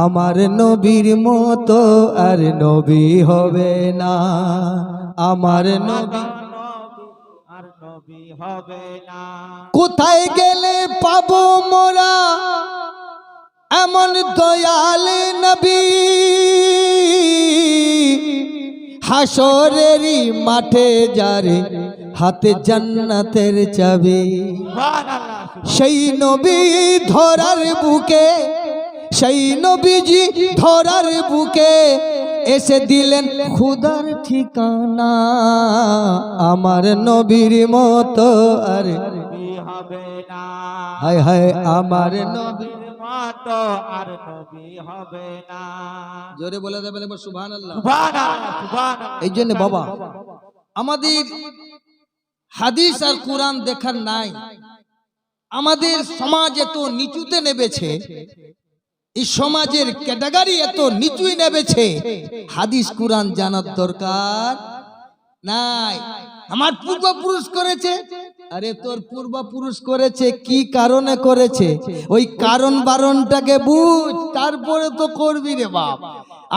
আমার নবীর মতো আর নবী হবে না, আমার নবী আর নবী হবে না। কোথায় গেলে পাবো মোরা এমন দয়াল নবী, হাসরেরই মাঠে যারে হাতে জান্নাতের চাবি, সেই নবী ধরার বুকে, সেই নবীজি ধরার বুকে এসে দিলেন খুদার ঠিকানা, আমার নবীর মতো আর নবী হবে না। হায় হায় আমার নবীর মতো আর নবী হবে না। জোরে বলে দেবেন এবার সুবহানাল্লাহ। সুবহানাল্লাহ, সুবহানাল্লাহ। এই জন্য বাবা আমাদের হাদিস আর কোরআন দেখার নাই, আমাদের সমাজ এত নিচুতে নেমেছে, এই সমাজের ক্যাটাগরি এত নিচুই নেমেছে, হাদিস কোরআন জানার দরকার নাই। আমার পূর্বপুরুষ করেছে, আরে তোর পূর্বপুরুষ করেছে কি কারণে করেছে, ওই কারণ বারণটাকে বুঝ, তারপরে তো করবি রে বাপ।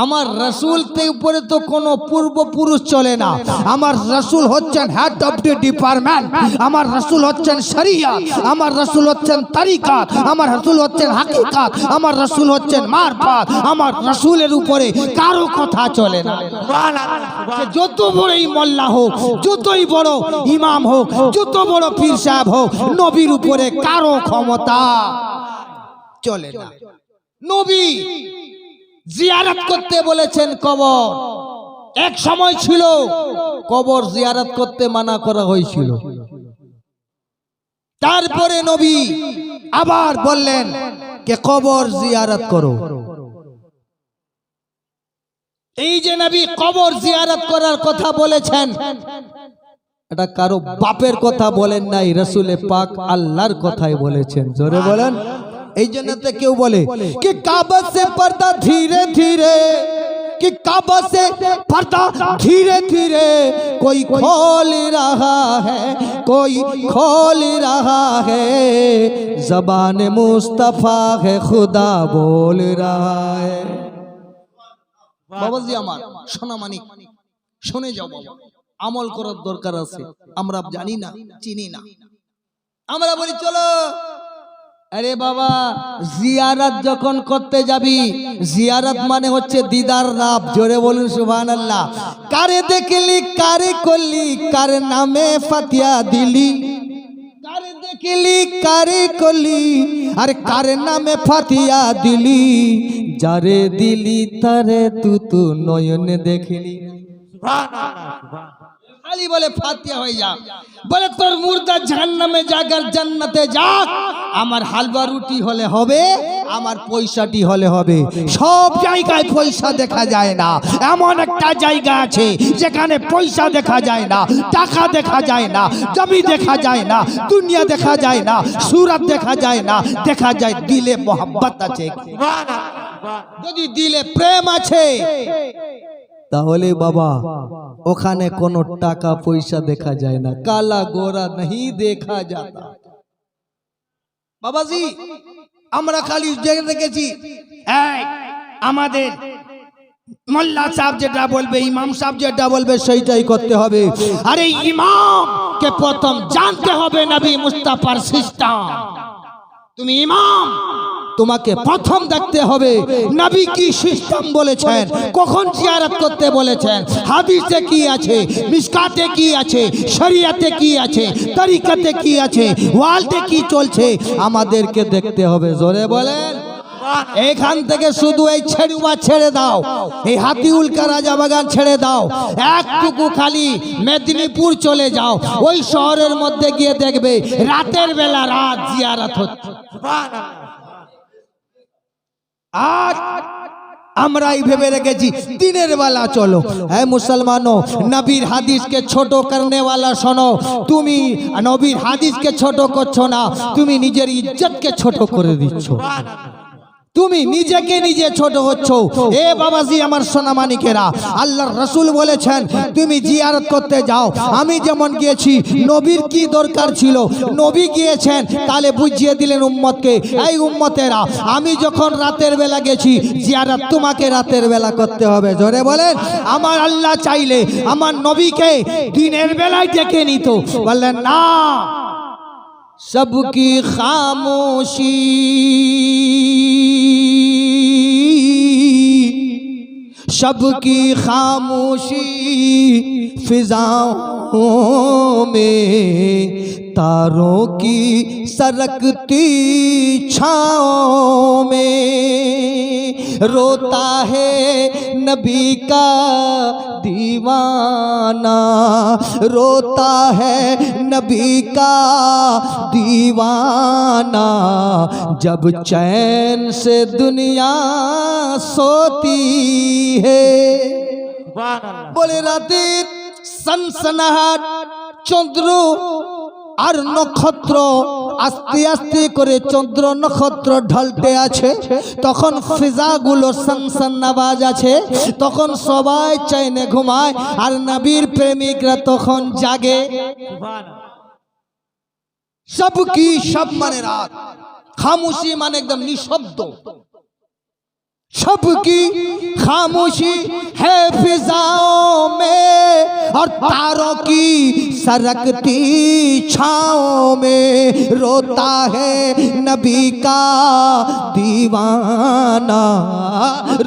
আমার রাসূল উপরে তো কোনো পূর্বপুরুষ চলে না, আমার রাসূল হচ্ছেন হেড অফ দ্য ডিপার্টমেন্ট, আমার রাসূল হচ্ছেন শরিয়াত, আমার রাসূল হচ্ছেন তরিকাত, আমার রাসূল হচ্ছেন হাকিকাত, আমার রাসূল হচ্ছেন মারফাত, আমার রাসূলের উপরে কারো কথা চলে না। সে যত বড়ই মোল্লা হোক, যতই বড় ইমাম হোক, যত বড় পীর সাহেব হোক, নবীর উপরে কারো ক্ষমতা চলে না। নবী জিয়ারত করতে বলেছেন কবর, এক সময় ছিল কবর জিয়ারত করতে মানা করা হয়েছিল, তারপরে নবী আবার বললেন যে কবর জিয়ারত করো। এই যে নবী কবর জিয়ারত করার কথা বলেছেন, এটা কারো বাপের কথা বলেন নাই, রাসূলে পাক আল্লাহর কথাই বলেছেন। জোরে বলেন। এই জন্য তো কেউ বলে कि काबा से पर्दा धीरे धीरे, कि काबा से पर्दा धीरे धीरे कोई खोल रहा है, कोई खोल रहा है, ज़बान मुस्तफा है खुदा बोल रहा है। বাবাজি আমার সোনা মানিক, শুনে যাও বাবা, আমল করার দরকার আছে। আমরা জানি না, চিনি না, আমরা বলি চলো। আরে বাবা, জিয়ারত যখন করতে যাবি, জিয়ারত মানে হচ্ছে দিদার লাভ। জোরে বলুন সুবহানাল্লাহ। কারে দেখলি, কারে করলি, কার নামে ফাতিয়া দিলি, কারে দেখলি, কারে করলি, আর কার নামে ফাতিয়া দিলি, যারে দিলি তারে তু নয়নে দেখলি। সুবহানাল্লাহ, সুবহানাল্লাহ। খালি বলে ফাতিয়া হয়ে যা, বলে তোর মুর্দা জাহান্নামে যাক আর জান্নাতে যাক, আমার হালুয়া রুটি হলে হবে, আমার পয়সাটি হলে হবে। সব জায়গায় পয়সা দেখা যায় না, এমন একটা জায়গা আছে যেখানে পয়সা দেখা যায় না, টাকা দেখা যায় না, জমি দেখা যায় না, দুনিয়া দেখা যায় না, সুরত দেখা যায় না, দেখা যায় দিলে মোহাব্বত আছে। যদি দিলে প্রেম আছে তাহলে বাবা ওখানে কোনো টাকা পয়সা দেখা যায় না, কালা গোরা नहीं দেখা जाता। বাবাজি আমরা খালি দেখেছি আমাদের মোল্লা সাহেব যেটা বলবে, ইমাম সাহেব যেটা বলবে সেইটাই করতে হবে। আরে ইমামকে প্রথম জানতে হবে নবী মুস্তাফার সিস্টেম। তুমি ইমাম, তোমাকে প্রথম দেখতে হবে নবী কি সিস্টেম বলেছেন, কখন জিয়ারত করতে বলেছেন, হাদিসে কি আছে, মিশকাতে কি আছে, শরিয়াতে কি আছে, তরিকাতে কি আছে, ওয়ালতে কি চলছে, আমাদেরকে দেখতে হবে। জোরে বলেন। এখান থেকে শুধু এই ছেড়ুয়া ছেড়ে দাও, এই হাতিউলকা রাজা বাগান ছেড়ে দাও, একটুকু খালি মেদিনীপুর চলে যাও, ওই শহরের মধ্যে গিয়ে দেখবে রাতের বেলা রাত জিয়ারত হচ্ছে। আর আমরাই ভেবে রেখেছি দিনের বেলা চলো। হ্যাঁ মুসলমানো, নবীর হাদিসকে ছোট করনে वाला শোনো, তুমি নবীর হাদিসকে ছোট করছো না, তুমি নিজের ইজ্জতকে ছোট করে দিচ্ছ। তুমি নিজেকে নিজে ছোট হচ্ছ। এ বাবাজি আমার সোনা মানিকেরা, আল্লাহর রাসূল বলেছেন তুমি জিয়ারত করতে যাও। আমি যেমন গিয়েছি, নবীর কি দরকার ছিল? নবী গিয়েছেন, তাহলে বুঝিয়ে দিলেন উম্মতকে, এই উম্মতেরা আমি যখন রাতের বেলা গেছি, জিয়ারত তোমাকে রাতের বেলা করতে হবে। জোরে বলেন। আমার আল্লাহ চাইলে আমার নবীকে দিনের বেলায় ডেকে নিত, বললেন না, सबकी खामोशी सबकी खामोशी फिजाओं में तारों की सरकती छाओं में रोता है नबी का दीवाना, रोता है नबी का दीवाना, जब चैन से दुनिया सोती है। बोले रातेर सनसनाहट चंद्र আর নক্ষত্র আস্তে আস্তে করে চন্দ্র নক্ষত্র ঢলতে আছে, তখন ফিজাগুলো সনসন আওয়াজ আছে, তখন সবাই চাইনে ঘুমায় আর নবীর প্রেমিকরা তখন জাগে। সবকি সব মানে রাত, খামোশি মানে একদম নিঃশব্দ। सबकी खामोशी है फिजाओं में और तारों की सरकती छाओं में, रोता है नबी का दीवाना,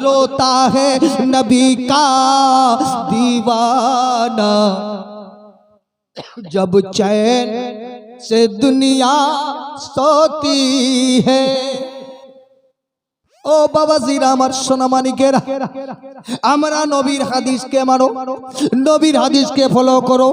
रोता है नबी का दीवाना, जब चैन से दुनिया सोती है। ও বাবাজিরা আমার সোনা মানিকেরা, আমরা নবীর হাদিসকে মানো, নবীর হাদিসকে ফলো করো।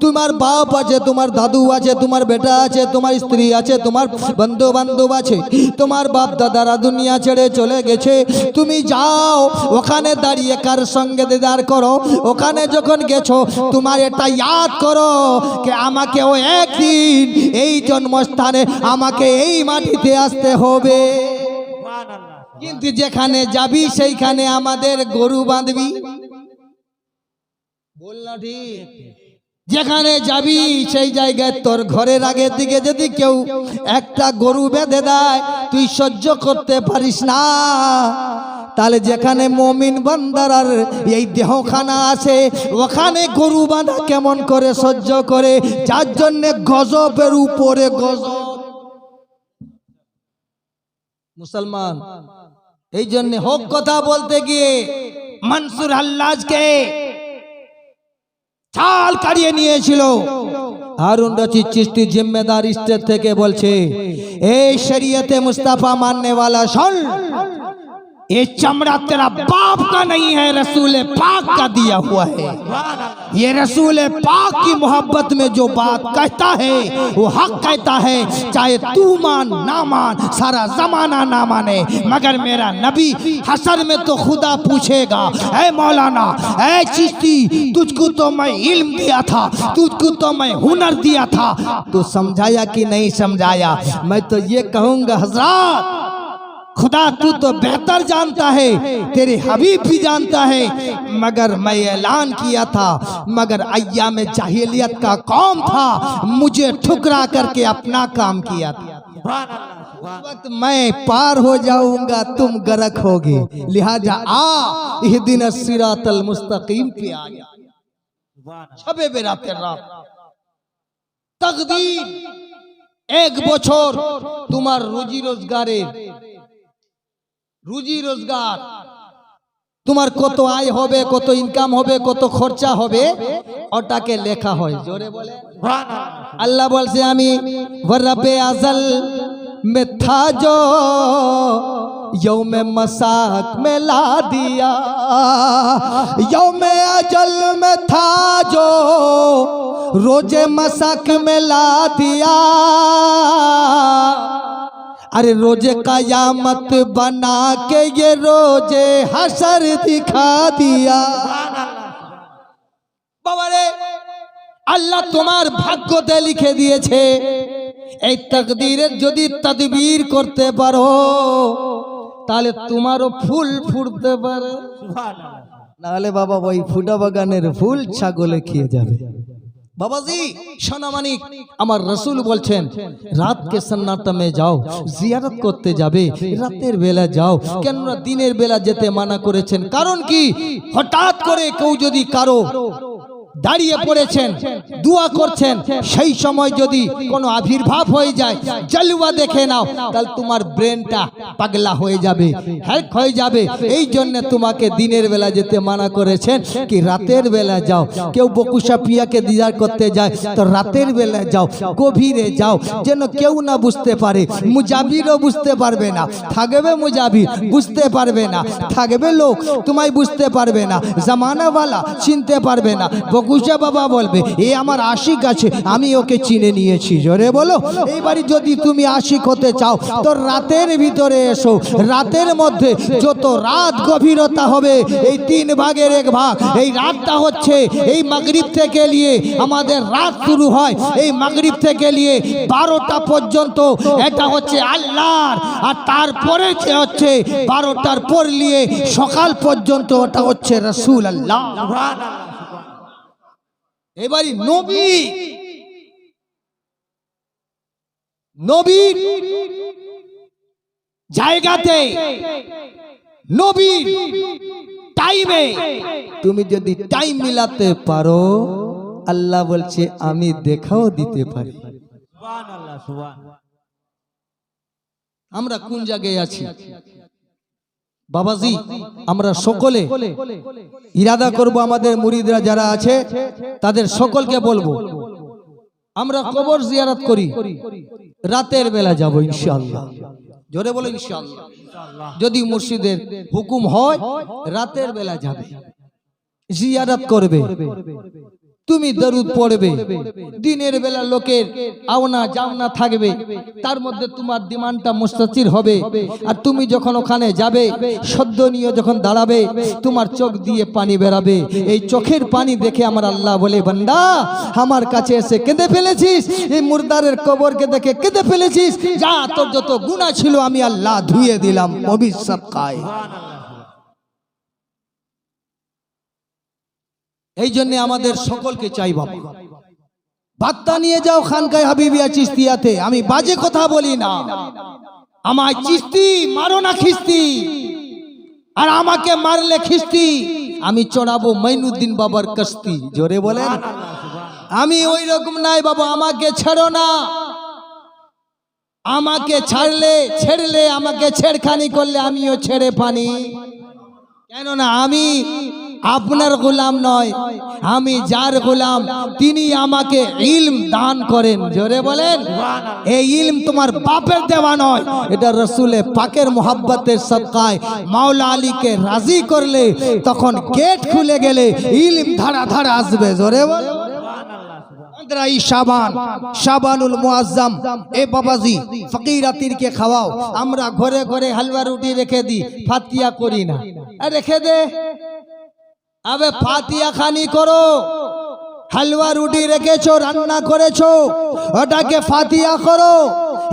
তোমার বাপ আছে, তোমার দাদু আছে, তোমার বেটা আছে, তোমার স্ত্রী আছে, তোমার বন্ধু বান্ধব আছে, তোমার বাপ দাদারা দুনিয়া ছেড়ে চলে গেছে, তুমি যাও ওখানে দাঁড়িয়ে কার সঙ্গে দিদার করো। ওখানে যখন গেছো তোমার এটা ইয়াদ করো যে আমাকে ও একদিন এই জন্মস্থানে আমাকে এই মাটিতে আসতে হবে। কিন্তু যেখানে যাবি সেইখানে আমাদের গরু বাঁধবি, বল না ঠিক? যেখানে যাবি সেই জায়গায় তোর ঘরের আগের দিকে যদি কেউ একটা গরু বেঁধে দেয়, তুই সহ্য করতে পারিস না। তাহলে যেখানে মুমিন বান্দার এই দেহখানা আছে, ওখানে গরু বাঁধা কেমন করে সহ্য করে? যার জন্য গজবের উপরে গজব। মুসলমান এই জন্য হক কথা বলতে গিয়ে মনসুর হাল্লাজকে চাল কাড়িয়ে নিয়েছিল। হারুন রশিদ চিশতি জিম্মেদার স্টেট থেকে বলছে, এই শরিয়তে মুস্তাফা मानने वाला सुन, ये चमड़ा तेरा बाप का नहीं है, रसूल पाक का दिया हुआ है। ये रसूल पाक की मोहब्बत में जो बात कहता है वो हक कहता है, चाहे तू मान ना मान, सारा जमाना ना माने, मगर मेरा नबी हशर में तो खुदा पूछेगा, ऐ मौलाना, ऐ चिश्ती, तुझको तो मैं इल्म दिया था, तुझको तो मैं हुनर दिया था, तू समझाया कि नहीं समझाया? मैं तो ये कहूँगा हजरत, खुदा तू तो बेहतर जानता है, तेरे हबीब भी जानता है, मगर मैं ऐलान किया था, मगर अय्याम जाहिलियत का कौम था, मुझे ठुकरा करके अपना काम किया था। उस वक्त मैं पार हो जाऊंगा, तुम गरक होगे, लिहाजा आ इहदिन सिरातल मुस्तकीम पे आ गया। छबे बेरातेर रात तकदीर एक বছর তোমার রুজি রোজগারের রুজি রোজগার, তোমার কত আয় হবে, কত ইনকাম হবে, কত খরচা হবে, ওটাকে লেখা হয়। জোরে বলে আল্লাহ বলছে, আমি রব্বে আজল में था जो यौम मसाक में ला दिया, यौम अजल में था जो रोजे मसाक में ला दिया, अरे रोजे कयामत बना के ये रोजे हशर दिखा दिया। बाबा रे, अल्लाह तुम्हार भाग्यते लिखे दिए এই তাকদীরের যদি তদবীর করতে পারো, তাহলে তোমারও ফুল ফুটতে পারে, সুবহানাল্লাহ নাহলে বাবা ওই ফুটা বাগানের ফুল ছাগলে খেয়ে যাবে। বাবাজি সোনামানিক, আমার রসুল বলছেন রাত কে সন্নাটা মে যাও, জিয়ারত করতে যাবে রাতের বেলা যাও। কেননা দিনের বেলা যেতে মানা করেছেন, কারণ কি হঠাৎ করে কেউ যদি কারো দাঁড়িয়ে পড়েছেন দোয়া করছেন, সেই সময় যদি কোনো আবির্ভাব হয়ে যায়, জলওয়া দেখে নাও, তাহলে তোমার ব্রেনটা পাগলা হয়ে যাবে, হ্যাক হয়ে যাবে। এই জন্য তোমাকে দিনের বেলা যেতে মানা করেছেন, কি রাতের বেলা যাও। কেউ বকুশা পিয়াকে দিদার করতে যায় তো রাতের বেলা যাও, গভীরে যাও, যেন কেউ না বুঝতে পারে। মুজাবিরও বুঝতে পারবে না, থাকবে মুজাবির বুঝতে পারবে না, থাকবে লোক তোমায় বুঝতে পারবে না, জামানাওয়ালা চিনতে পারবে না। বকুশা বাবা বলবে এ আমার আশিক আছে, আমি ওকে চিনে নিয়েছি। জোরে বলো। এইবারই যদি তুমি আশিক হতে চাও তো রাতের ভিতরে এসো। রাতের মধ্যে যত রাত গভীরতা হবে, এই 3 ভাগের 1 ভাগ, এই রাতটা হচ্ছে এই মাগরিব থেকে নিয়ে আমাদের রাত শুরু হয়, এই মাগরিব থেকে নিয়ে 12টা পর্যন্ত এটা হচ্ছে আল্লাহর, আর তারপরে যে হচ্ছে 12টার পর নিয়ে সকাল পর্যন্ত ওটা হচ্ছে রাসূল আল্লাহ। সুবহানাল্লাহ এবারে নবীর জায়গাতে, নবীর টাইমে তুমি যদি টাইম মিলাতে পারো, আল্লাহ বলছে আমি দেখাও দিতে পারি। সুবহানাল্লাহ সুবহানাল্লাহ। আমরা কোন জায়গায় আছি বাবাজি? আমরা সকলে ইরাদা করব, আমাদের মুরিদরা যারা আছে তাদের সকলকে বলবো, আমরা কবর জিয়ারত করি, রাতের বেলা যাব ইনশাআল্লাহ। জোরে বলো ইনশাআল্লাহ। যদি মুর্শিদের হুকুম হয় রাতের বেলা যাবে, জিয়ারত করবে, তুমি দরুদ পড়বে। দিনের বেলা লোকের আওনা যাওনা থাকবে, তার মধ্যে তোমার দিমানটা মুস্তাচির হবে। আর তুমি যখন ওখানে যাবে, সদ্য নিয়ে যখন দাঁড়াবে, তোমার চোখ দিয়ে পানি বেরাবে। এই চোখের পানি দেখে আমার আল্লাহ বলে, বান্দা আমার কাছে এসে কেঁদে ফেলেছিস, এই মুর্দারের কবরকে দেখে কেঁদে ফেলেছিস, যা তোর যত গুনাহ ছিল আমি আল্লাহ ধুয়ে দিলাম। অভিশাপ খায়। এই জন্য আমাদের সকলকে চাই বাবা, বার্তা নিয়ে যাও খানকায় হাবিবিয়া চিস্তিয়াতে। আমি বাজে কথা বলি না, আমায় চিস্তি মারো না খিস্তি, আর আমাকে মারলে খিস্তি আমি চড়াবো মাইনুদ্দিন বাবার কস্তি। জোরে বলেন। আমি ওই রকম নাই বাবা, আমাকে ছেড়ো না। আমাকে ছেড়লে আমাকে ছেড়খানি করলে আমিও ছেড়ে পানি। কেননা আমি আপনার গোলাম নয়, আমি যার গোলাম তিনি আমাকে ইলম দান করেন। জোরে বলেন। এই ইলম তোমার বাপের দেওয়া নয়, এটা রসুলের পাকের মোহাব্বতের সদকায় মাওলা আলীকে রাজি করলে তখন গেট খুলে গেলে ইলম ধারা ধারা আসবে। জোরে বলেন। শাবানুল মুআজ্জাম, এ বাবাজি ফকিরাতিরকে খাওয়াও। আমরা ঘরে ঘরে হালুয়া রুটি রেখে দিই, ফাতিয়া করি না। রেখে দে, আবে ফাতিয়া খানি করো। হালুয়া রুটি রেখেছো, রান্না করেছো, ওটাকে ফাতিয়া করো।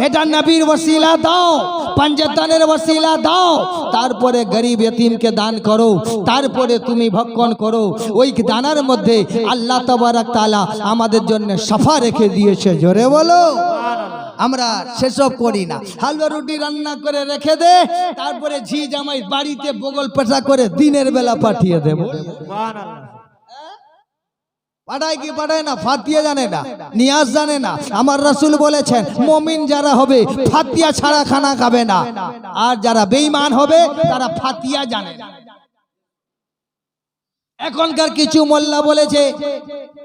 এটা নবীর ওসিলা দাও, পঞ্চতনের ওসিলা দাও, তারপরে গরিব ইতিমকে দান করো, তারপরে তুমি ভক্ষণ করো। ওই দানার মধ্যে আল্লাহ তাবারক তাআলা আমাদের জন্য সাফা রেখে দিয়েছে। জোরে বলো। আমরা সেসব করি না। হালুয়া রুটি রান্না করে রেখে দে, তারপরে ঝি জামাই বাড়িতে বগল পেশা করে দিনের বেলা পাঠিয়ে দেব। পাঠায় কি পাঠায় না? ফাতিয়া জানে না, নিয়াজ জানে না। আমার রাসূল বলেছেন মুমিন যারা হবে ফাতিয়া ছাড়া খানা খাবে না, আর যারা বেঈমান হবে তারা ফাতিয়া জানে না। এখনকার কিছু মোল্লা বলেছে,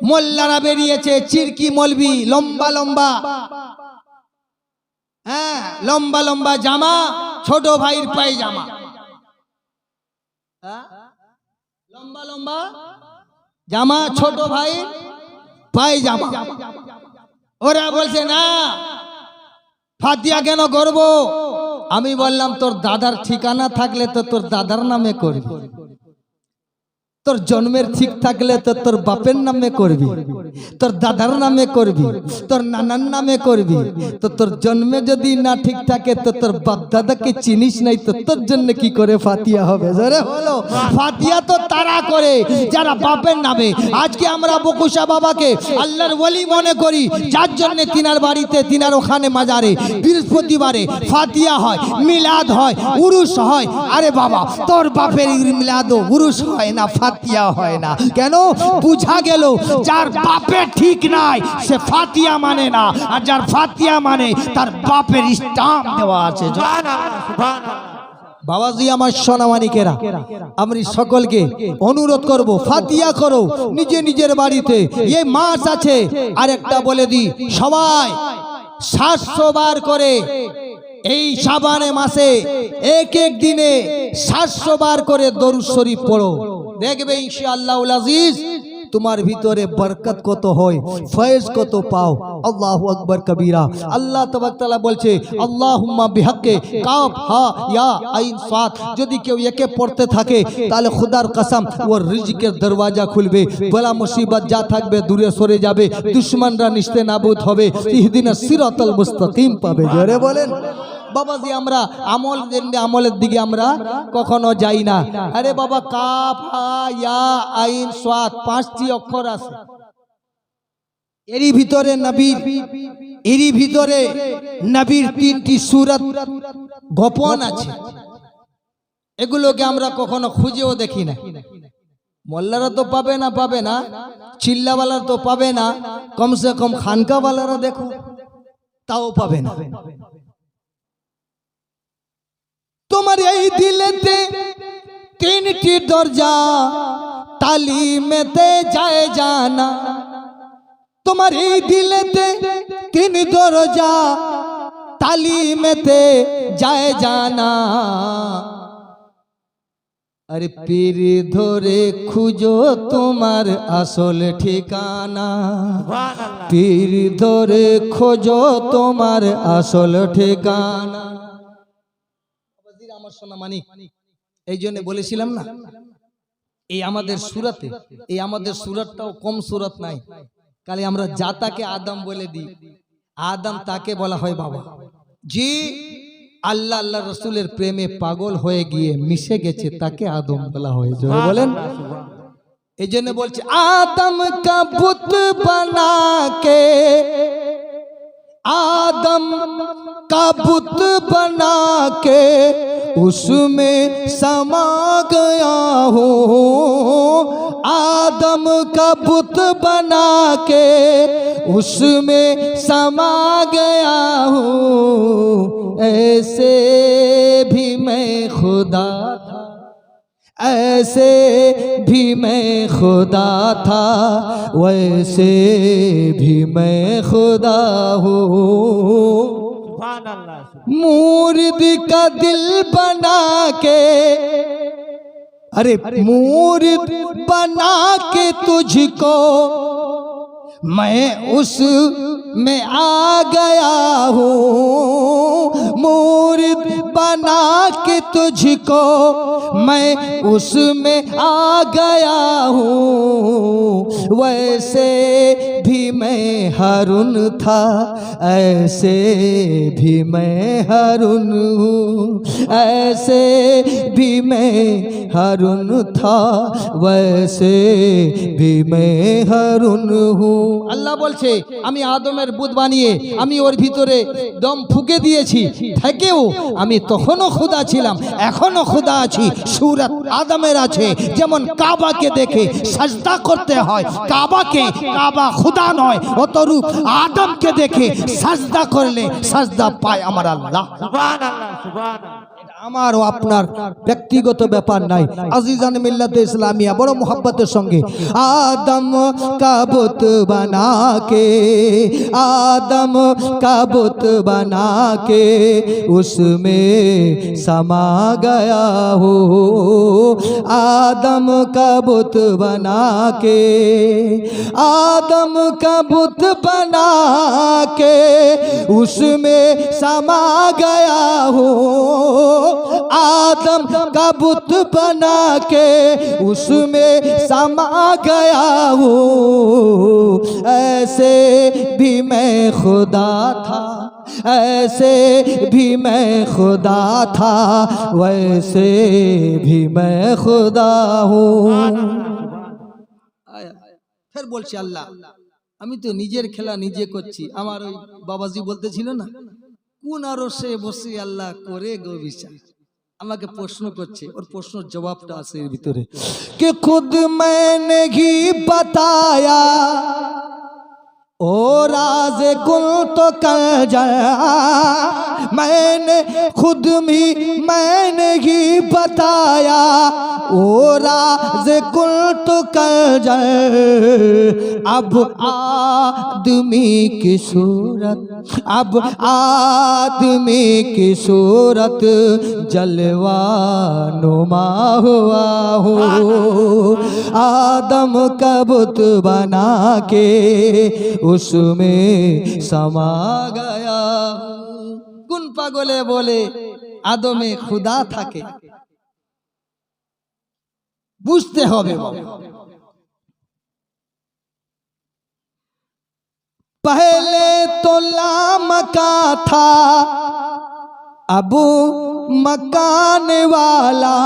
মোল্লারা বেরিয়েছে চিরকি মলবি, লম্বা লম্বা, হ্যাঁ লম্বা লম্বা জামা, ছোট ভাইয়ের পায়জামা, লম্বা লম্বা জামা, ছোট ভাই পায়জামা। ওরা বলছে না ফাতিয়া কেন করব? আমি বললাম তোর দাদার ঠিকানা থাকলে তো তোর দাদার নামে করবি। তোর জন্মের ঠিক থাকলে তো তোর বাপের নামে করবি, তোর দাদার নামে করবি, তোর নানার নামে করবি। তো তোর জন্মে যদি না ঠিক থাকে তো তোর বাপ দাদাকে চিনিস নাই, তো তোর জন্য কি করে ফাতিয়া হবে? জোরে হলো ফাতিয়া তো তারা করে যারা বাপের নামে। আজকে আমরা বকুশা বাবাকে আল্লাহর ওলি মনে করি, যার জন্য তিনার বাড়িতে তিনার ওখানে মাজারে বৃহস্পতিবারে ফাতিয়া হয়, মিলাদ হয়, উরুস হয়। আরে বাবা, তোর বাপের মিলাদ ও উরুস হয় না, ফাতিয়া হয় না। কেন? বুঝা গেল যার বাপের ঠিক নাই সে ফাতিয়া মানে না, আর যার ফাতিয়া মানে তার বাপের স্টাম্প দেওয়া আছে। বাবাজি আমার সোনামানিকেরা, আমি সকলকে অনুরোধ করব, ফাতিয়া করো নিজে নিজের বাড়িতে। এই মাস আছে, আরেকটা বলে দি, সবাই 700 বার করে এই শাবানে মাসে এক এক দিনে 700 বার করে দরুদ শরীফ পড়ো। দেখবে ইনশাআল্লাহুল আজিজ তোমার ভিতরে বরকত কত হয়, ফয়েজ কত পাও। আল্লাহু আকবার কবীরা। আল্লাহ তাবারক তাআলা বলছে আল্লাহুম্মা বিহাক্কে কাফ হা ইয়া আইন সাদ। যদি কেউ একে পড়তে থাকে তাহলে খোদার কসম ওর রিজিকের দরওয়াজা খুলবে, বলা মুসিবত যা থাকবে দূরে সরে যাবে, দুশমনরা নিস্তে নাবুদ হবে, ইহদিনাস সিরাতাল মুস্তাকিম পাবে। জোরে বলেন। বাবাজি আমরা আমলের দিকে আমরা কখনো যাই না। আরে বাবা, কাফ হা ইয়া আইন সাদ 5টি অক্ষর আছে, এরই ভিতরে নবীর 3টি সূরত গোপন আছে। এগুলোকে আমরা কখনো খুঁজেও দেখি না। মোল্লারা তো পাবে না, চিল্লাওয়ালা তো পাবে না, কমসে কম খানকাওয়ালারা দেখো তাও পাবে না। তোমার এই দিলেতে 3টি দরজা, তালিমেতে যায় জানা। তোমার এই দিলেতে 3 দরজা, তালিমেতে যায় জানা। আরে পীর ধরে খুঁজো তোমার আসল ঠিকানা, পীর ধরে খোঁজো তোমার আসল ঠিকানা। আমার সোনা মানিক, এই জন্য বলেছিলাম না, এই আমাদের সুরাতে, এই আমাদের সুরাতটাও কম সুরাত নাই। কালে আমরা জাতাকে আদম বলে দিই, আদম তাকে বলা হয় বাবা। যে আল্লাহ রসুলের প্রেমে পাগল হয়ে গিয়ে মিশে গেছে তাকে আদম বলা হয়। জোরে বলেন। এই জন্য বলছে আদম কা বুত বানা কে, आदम का बुत बना के उसमें समा गया हूँ। आदम का बुत बना के उसमें समा गया हूँ। ऐसे भी मैं खुदा था, ऐसे भी मैं खुदा था, वैसे भी मैं खुदा हूँ। मुर्द का दिल बना के, अरे मुर्द बना के तुझको मैं उस में आ गया हूँ। मुर्द बना के तुझको मैं उसमें आ गया हूँ। वैसे भी मैं हारून था, ऐसे भी मैं हारून हूँ। ऐसे भी मैं हारून था, वैसे भी मैं हारून हूँ। আল্লাহ বলছে আমি আদমের বুত বানিয়ে আমি ওর ভিতরে দম ফুঁকে দিয়েছি, থেকেও আমি তখনও খোদা ছিলাম, এখনো খোদা আছি। সূরত আদমের আছে, যেমন কাবাকে দেখে সাজদা করতে হয়, কাবা খোদা নয়, অতরূপ আদমকে দেখে সাজদা করলে সাজদা পায় আমার আল্লাহ। সুবহানাল্লাহ, সুবহানাল্লাহ। আমার ও আপনার ব্যক্তিগত ব্যাপার নাই। আজিজান মিল্লাতে ইসলামিয়া বড় মোহাব্বতের সঙ্গে আদম का बुत बना के, आदम का बुत बना के उसमें समा गया हो। आदम का बुत बना के, आदम का बुत बना के उसमें समा गया हो। आदम का बुत बना के उसमें समा गया हूँ। ऐसे भी मैं खुदा था, ऐसे भी मैं खुदा था, वैसे भी मैं खुदा हूँ। फिर বলছি আল্লাহ আমি তো নিজের খেলা নিজে করছি। আমার ওই বাবাজি বলতেছিল না, কোন আরশে বসে আল্লাহ করে গো বিচার। আমাকে প্রশ্ন করছে, ওর প্রশ্নের জবাবটা আছে এর ভিতরে कि खुद मैंने ही बताया ओ राज कुल तो कर जा। मैंने खुद भी मैंने ही बताया ओ राज कुल तो कर जा। अब आदमी की सूरत, अब आदमी की सूरत जलवा नुमा हुआ हो। आदम का बुत बना के उसमें समा गया। কোন পাগলে বলে আদমে খুদা থাকে? বুঝতে হবে। पहले तो लामका था अब मकान वाला।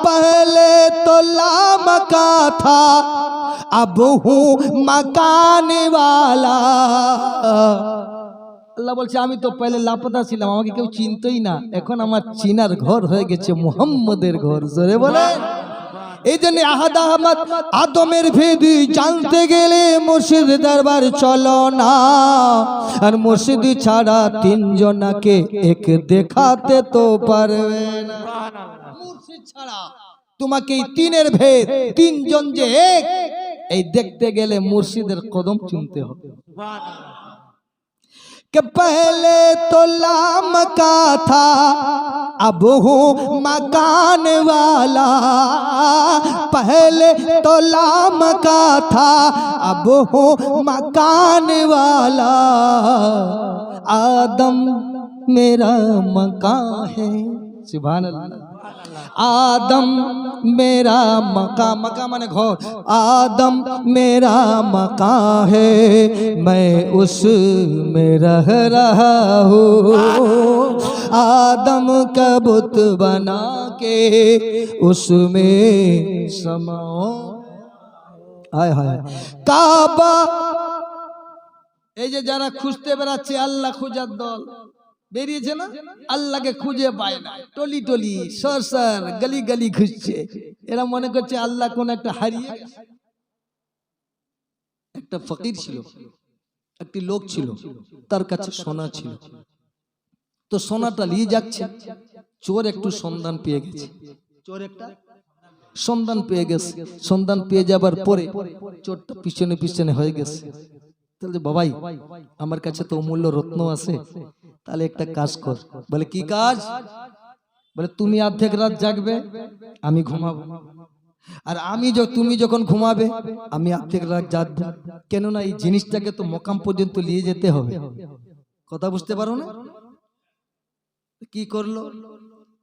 पहले तो लामका था अब हूँ मकान वाला। আল্লাহ বলছে আমি তো পহলে লাপতা ছিলাম, আমাকে কেউ চিনতই না, এখন আমার চিনার ঘর হয়ে গেছে মুহাম্মদের ঘর। জোরে বলে। এই জন্য আহাদ আহমদ আদমের ভেদ জানতে গেলে মুর্শিদ দরবার চলো না। আর মুর্শিদ ছাড়া তিনজনকে এক দেখাতে তো পারবে না। মুর্শিদ ছাড়া তোমাকে এই তিনের ভেদ, তিনজন যে এক, এই দেখতে গেলে মুর্শিদের কদম চুমতে হবে। कि पहले तो लामका था अब हूँ मकान वाला। पहले तो लामका था अब हूँ मकान वाला। आदम मेरा मकान है। सुभान अल्लाह। आदम मेरा मकान, मकान माने घर। आदम मेरा मकान है, मैं उसमें रह रहा हूँ। आदम का बुत बना के उसमें समाओ। हाय हाय काबा। এই যে যারা খুঁজতে বেড়াচ্ছে আল্লাহ খোঁজার দল বেরিয়েছে না, আল্লাহকে খুঁজে পায় না, টলি টলি সরসর গলি গলি খুঁজছে। এরা মনে করছে আল্লাহ কোন একটা হারিয়ে গেছে। একটা ফকির ছিল, একটি লোক ছিল, তার কাছে সোনা ছিল। তো সোনাটা নিয়ে যাচ্ছে, চোর একটু সন্ধান পেয়ে গেছে। চোর একটা সন্ধান পেয়ে গেছে। সন্ধান পেয়ে যাবার পরে চোরটা পিছনে পিছনে হয়ে গেছে। তাহলে বাবাই আমার কাছে তো অমূল্য রত্ন আছে, তাহলে একটা কাজ কর। বলে কি কাজ? বলে তুমি অর্ধেক রাত জাগবে, আমি ঘুমাবো। আর তুমি যখন ঘুমাবে আমি অর্ধেক রাত জাগবো। কেননা এই জিনিসটাকে তো মকাম পর্যন্ত নিয়ে যেতে হবে। কথা বুঝতে পারো না? কি করলো?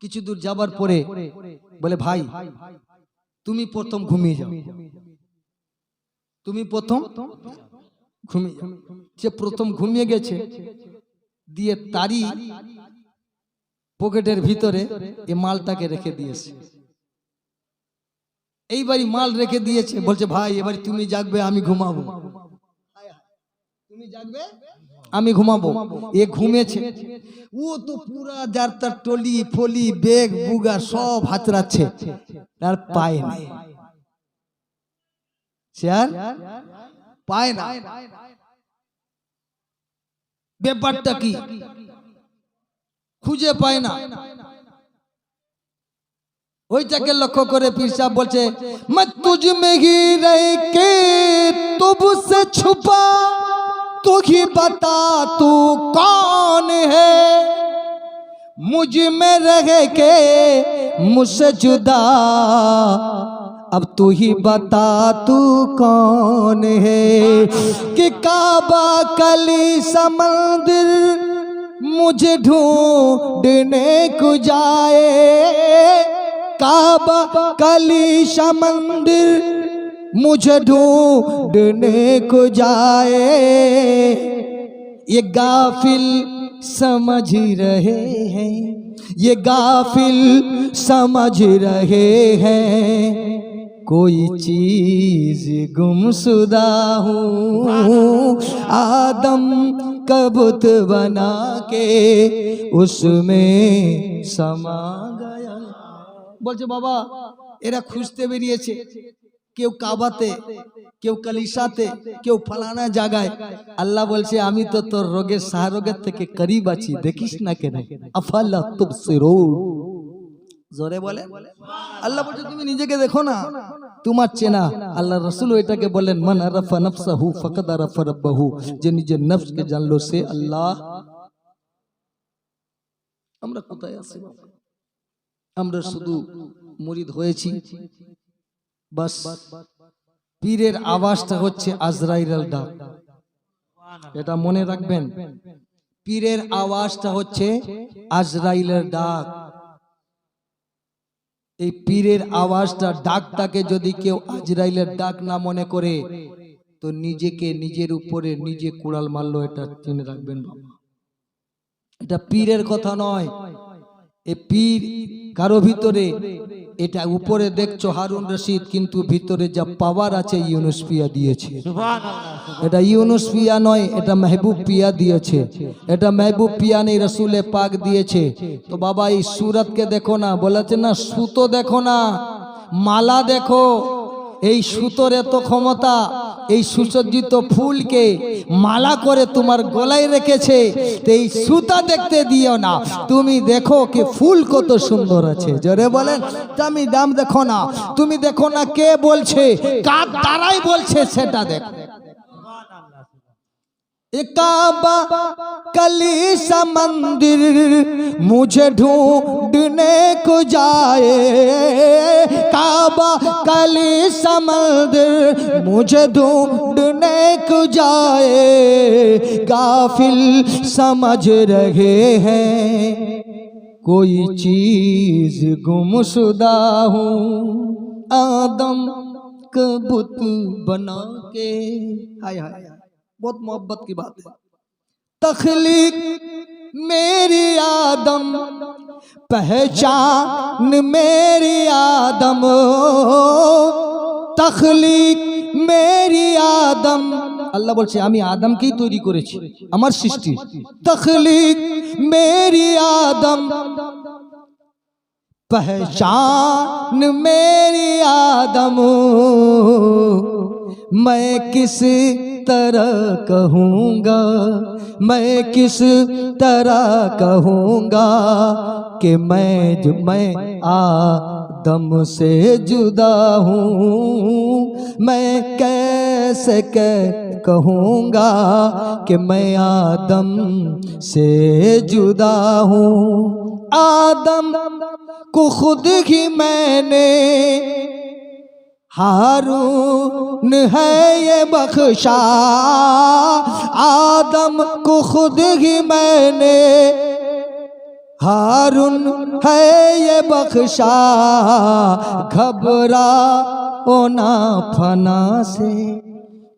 কিছু দূর যাবার পরে বলে ভাই তুমি প্রথম ঘুমিয়ে যাও, তুমি প্রথম ঘুমিয়ে যাও। সে প্রথম ঘুমিয়ে গেছে, দিয়ে তারই পকেটের ভিতরে এই মালটাকে রেখে দিয়েছে। এইবারই মাল রেখে দিয়েছে, বলছে ভাই এবার তুমি জাগবে আমি ঘুমাবো। তুমি জাগবে আমি ঘুমাবো। এ ঘুমেছে, ও তো পুরা যার তার টলি ফলি বেগ বুগা সব হাতড়াচ্ছে, তার পায় না। সে আর পায় না। ব্যাপারটা কি খুঁজে পায় না। ওইটাকে লক্ষ্য করে পীর সাহেব বলছে मैं तुझ में ही रह के तुझसे छुपा तू ही बता तू कौन है। मुझ में रह के मुझसे जुदा अब तू ही बता तू कौन है। कि काबा कली समंदर मुझे ढूंढने को जाए, काबा कलीसा मंदिर मुझे ढूंढने को जाए, ये गाफिल समझ रहे हैं, ये गाफिल समझ रहे हैं, कोई चीज गुमशुदा हूँ, आदम का बुत बना के उसमें समा गया। বলছে বাবা এরা খুঁজতে বেরিয়েছে, কেউ কাবাতে, কেউ কালিসাতে, কেউ ফালানা জায়গায়। আল্লাহ বলছে আমি তো তোর রোগের সাহারোগের থেকে করিব আছি, দেখিস না কেন? আফালা তুবসিরুন, জোরে বলে। আল্লাহ বলছে তুমি নিজেকে দেখো না, তোমার চেনা। আল্লাহ রাসূল এটাকে বলেন মান আরাফা নাফসাহু ফাকাদ আরাফা রাব্বাহু, যে নিজের নফসকে জানলো সে আল্লাহ। আমরা কোথায় আছি? আমরা শুধু মুরিদ হয়েছি বাস। পীরের আওয়াজটা হচ্ছে আজরাইলের ডাক, এটা মনে রাখবেন। পীরের আওয়াজটা হচ্ছে আজরাইলের ডাক। এই পীরের আওয়াজটা ডাকটাকে যদি কেউ আজরাইলের ডাক না মনে করে তো নিজেকে নিজের উপরে নিজে কুড়াল মারলো, এটা জেনে রাখবেন বাবা। এটা পীরের কথা নয়, এ পীর কারো ভিতরে, এটা উপরে দেখছো হারুন রশিদ, কিন্তু ভিতরে যা পাওয়ার আছে ইউনুস পিয়া দিয়েছে। এটা ইউনুস পিয়া নয়, এটা মেহবুব পিয়া দিয়েছে। এটা মেহবুব পিয়া নেই, রসুলে পাক দিয়েছে। তো বাবা এই সুরতকে দেখো না, বলেছে না সুতো দেখো না, মালা দেখো। এই সুতোর এত ক্ষমতা, এই সুসজ্জিত ফুলকে মালা করে তোমার গলায় রেখেছে। তো এই সুতা দেখতে দিও না, তুমি দেখো কি ফুল কত সুন্দর আছে। জোরে বলেন। তুমি দাম দেখো না, তুমি দেখো না কে বলছে, কার দ্বারাই বলছে সেটা দেখো। काबा कलीसा मंदिर मुझे ढूंढने को जाए, काबा कलीसा मंदिर मुझे ढूंढने को जाए, गाफिल समझ रहे हैं कोई चीज गुमशुदा हूँ, आदम का बुत बना के। हाय हाय, बहुत मोहब्बत की बात है। तख्लीक मेरी आदम, पहचान मेरी आदम, तख्लीक मेरी आदम। আল্লাহ বলছে আমি আদমকেই তৈরি করেছি, আমার সৃষ্টি। তখলিক মেরি আদম, पहचान मेरी आदम, मैं किस तरह कहूँगा, मैं किस तरह कहूँगा कि मैं आदम से जुदा हूँ, मैं कैसे कहूँगा कि मैं आदम से जुदा हूँ। आदम को खुद ही मैंने हारून है ये बख्शा, आदम को खुद ही मैंने हारून है ये बख्शा, घबराओ ना फना से,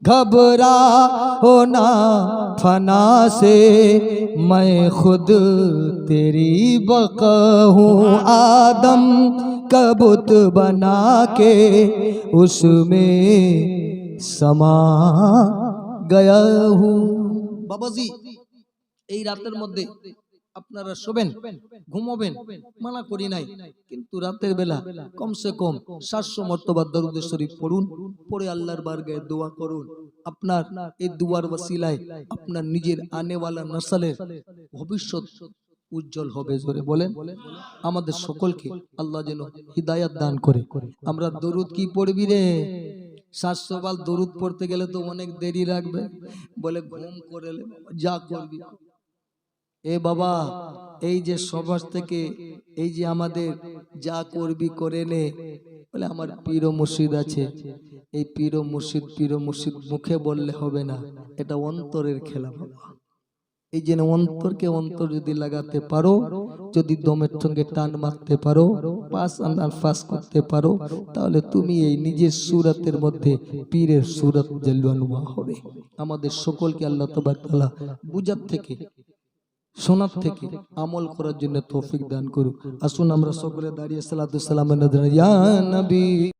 घबराओ ना फना से, मैं खुद तेरी बका हूँ, आदम का बुत बना के उसमें समा गया हूँ। বাবাজি এই রাতের মধ্যে আপনারা শোবেন, ঘুমাবেন, মানা করি নাই, কিন্তু রাতের বেলা কমসে কম 700 মর্তবা দরুদ শরীফ পড়ুন, পড়ে আল্লাহর বারগাহে দোয়া করুন। আপনার এই দুয়ার ওসিলায় আপনার নিজের আনেওয়ালা নসলের ভবিষ্যৎ উজ্জ্বল হবে। জোরে বলেন। আমাদের সকলকে আল্লাহ যেন হিদায়াত দান করে। আমরা দরুদ কি পড়বি রে? 700 বার দরুদ পড়তে গেলে তো অনেক দেরি লাগবে, বলে ঘুম করে যা করবি। এ বাবা, এই যে সমাজ থেকে এই যে আমাদের যা করবি করে নে, বলে আমার পীর ও মুর্শিদ আছে। এই পীর ও মুর্শিদ মুখে বললে হবে না, এটা অন্তরের খেলা বাবা। এই জন্য অন্তরকে অন্তর যদি লাগাতে পারো, যদি দমের সঙ্গে টান মারতে পারো, পাস আন্দার ফাস করতে পারো, তাহলে তুমি এই নিজের সুরাতের মধ্যে পীরের সুরত জলওয়ানুমা হবে। আমাদের সকলকে আল্লাহ তাবারক ওয়া তাআলা বুঝার থেকে, শোনার থেকে আমল করার জন্য তৌফিক দান করুক। আসুন আমরা সকলে দাঁড়িয়ে সালাতু সালামের নজরে ইয়া নবী।